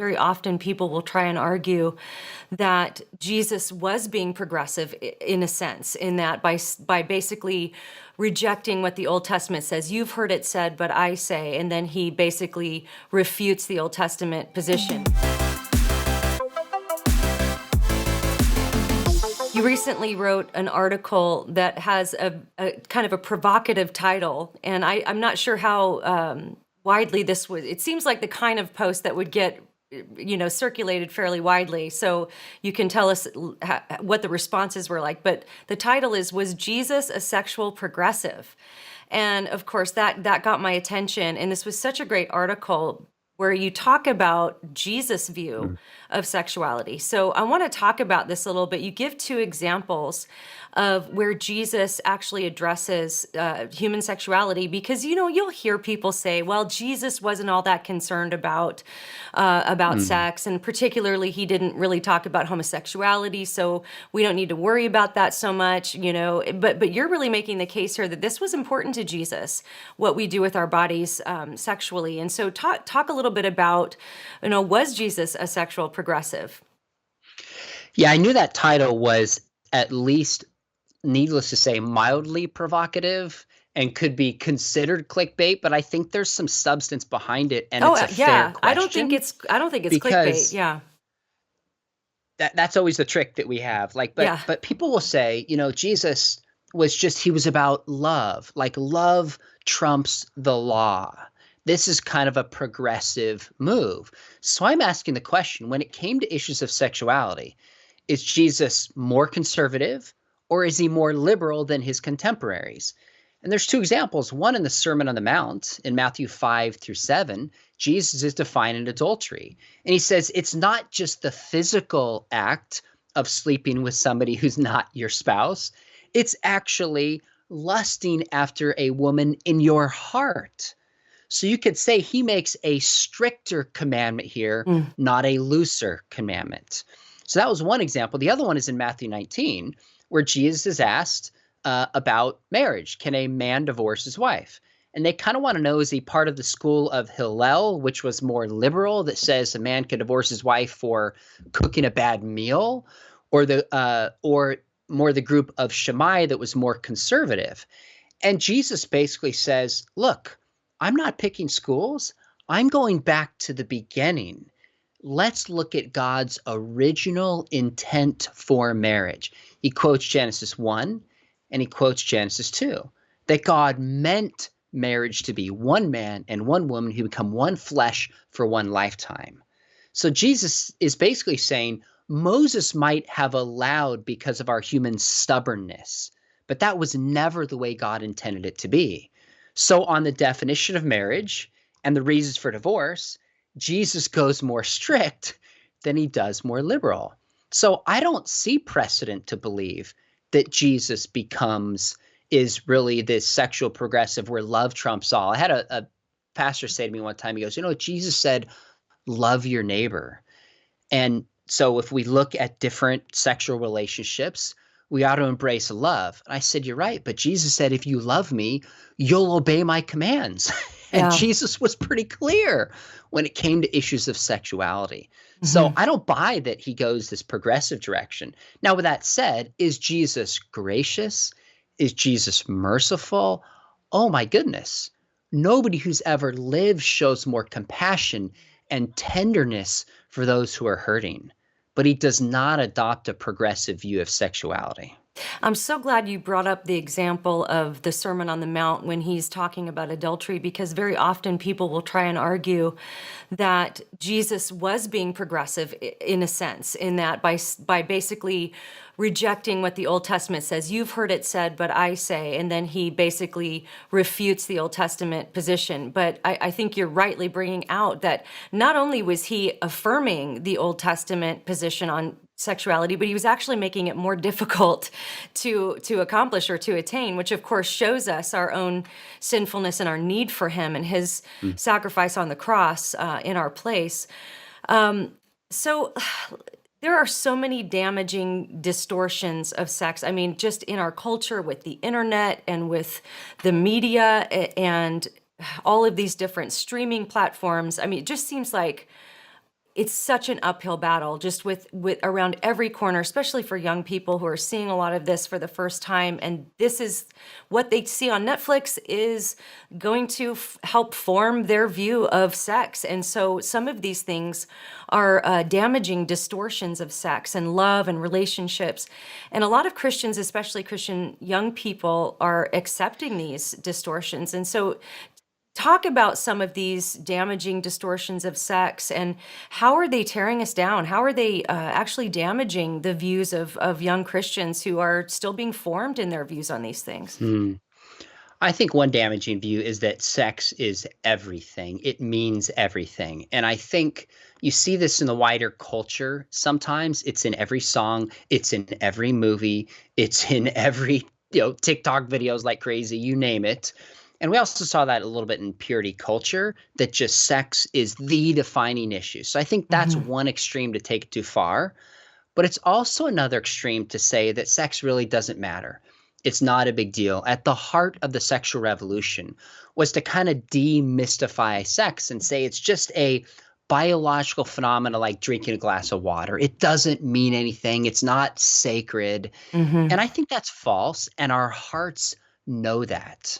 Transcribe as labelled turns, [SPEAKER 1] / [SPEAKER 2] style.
[SPEAKER 1] very often people will try and argue that Jesus was being progressive in a sense, in that by basically rejecting what the Old Testament says. You've heard it said, but I say, and then he basically refutes the Old Testament position. You recently wrote an article that has a kind of a provocative title, and I'm not sure how widely this was. It seems like the kind of post that would get, circulated fairly widely. So you can tell us what the responses were like. But the title is, "Was Jesus a Sexual Progressive?" And of course, that got my attention. And this was such a great article where you talk about Jesus' view of sexuality. So I want to talk about this a little bit. You give two examples of where Jesus actually addresses human sexuality, because you'll hear people say, "Well, Jesus wasn't all that concerned about sex, and particularly he didn't really talk about homosexuality, so we don't need to worry about that so much." But you're really making the case here that this was important to Jesus, what we do with our bodies sexually. And so talk a little bit about, was Jesus a sexual progressive?
[SPEAKER 2] Yeah, I knew that title was, at least, needless to say, mildly provocative and could be considered clickbait, but I think there's some substance behind it, and
[SPEAKER 1] Oh,
[SPEAKER 2] it's a fair
[SPEAKER 1] yeah. I don't think
[SPEAKER 2] question
[SPEAKER 1] it's clickbait.
[SPEAKER 2] because
[SPEAKER 1] Yeah.
[SPEAKER 2] that's always the trick that we have. Like, but
[SPEAKER 1] Yeah.
[SPEAKER 2] but people will say, Jesus he was about love. Like, love trumps the law. This is kind of a progressive move. So I'm asking the question, when it came to issues of sexuality, is Jesus more conservative or is he more liberal than his contemporaries? And there's two examples. One, in the Sermon on the Mount in Matthew 5-7, Jesus is defining adultery. And he says it's not just the physical act of sleeping with somebody who's not your spouse. It's actually lusting after a woman in your heart. So you could say he makes a stricter commandment here,
[SPEAKER 1] Mm.
[SPEAKER 2] not a looser commandment. So that was one example. The other one is in Matthew 19, where Jesus is asked about marriage. Can a man divorce his wife? And they kind of want to know, is he part of the school of Hillel, which was more liberal, that says a man can divorce his wife for cooking a bad meal, or more the group of Shammai that was more conservative? And Jesus basically says, look, I'm not picking schools. I'm going back to the beginning. Let's look at God's original intent for marriage. He quotes Genesis 1 and he quotes Genesis 2, that God meant marriage to be one man and one woman who become one flesh for one lifetime. So Jesus is basically saying Moses might have allowed because of our human stubbornness, but that was never the way God intended it to be. So on the definition of marriage and the reasons for divorce, Jesus goes more strict than he does more liberal. So I don't see precedent to believe that Jesus is really this sexual progressive where love trumps all. I had a pastor say to me one time, he goes, Jesus said, love your neighbor. And so if we look at different sexual relationships, we ought to embrace love. And I said, you're right. But Jesus said, if you love me, you'll obey my commands. And
[SPEAKER 1] Yeah.
[SPEAKER 2] Jesus was pretty clear when it came to issues of sexuality.
[SPEAKER 1] Mm-hmm.
[SPEAKER 2] So I don't buy that he goes this progressive direction. Now, with that said, is Jesus gracious? Is Jesus merciful? Oh, my goodness. Nobody who's ever lived shows more compassion and tenderness for those who are hurting. But he does not adopt a progressive view of sexuality.
[SPEAKER 1] I'm so glad you brought up the example of the Sermon on the Mount when he's talking about adultery, because very often people will try and argue that Jesus was being progressive in a sense, in that by basically rejecting what the Old Testament says. You've heard it said, but I say, and then he basically refutes the Old Testament position. But I think you're rightly bringing out that not only was he affirming the Old Testament position on sexuality, but he was actually making it more difficult to accomplish or to attain, which of course shows us our own sinfulness and our need for him and his sacrifice on the cross in our place. So there are so many damaging distortions of sex. I mean, just in our culture with the internet and with the media and all of these different streaming platforms. I mean, it just seems like it's such an uphill battle just with around every corner, especially for young people who are seeing a lot of this for the first time. And this is what they see on Netflix is going to help form their view of sex. And so some of these things are damaging distortions of sex and love and relationships. And a lot of Christians, especially Christian young people, are accepting these distortions. And so talk about some of these damaging distortions of sex and how are they tearing us down? How are they actually damaging the views of young Christians who are still being formed in their views on these things?
[SPEAKER 2] Hmm. I think one damaging view is that sex is everything. It means everything. And I think you see this in the wider culture. Sometimes it's in every song, it's in every movie, it's in every, TikTok videos like crazy, you name it. And we also saw that a little bit in purity culture, that just sex is the defining issue. So I think that's
[SPEAKER 1] Hmm.
[SPEAKER 2] one extreme to take it too far. But it's also another extreme to say that sex really doesn't matter. It's not a big deal. At the heart of the sexual revolution was to kind of demystify sex and say it's just a biological phenomena like drinking a glass of water. It doesn't mean anything. It's not sacred.
[SPEAKER 1] Hmm.
[SPEAKER 2] And I think that's false. And our hearts know that.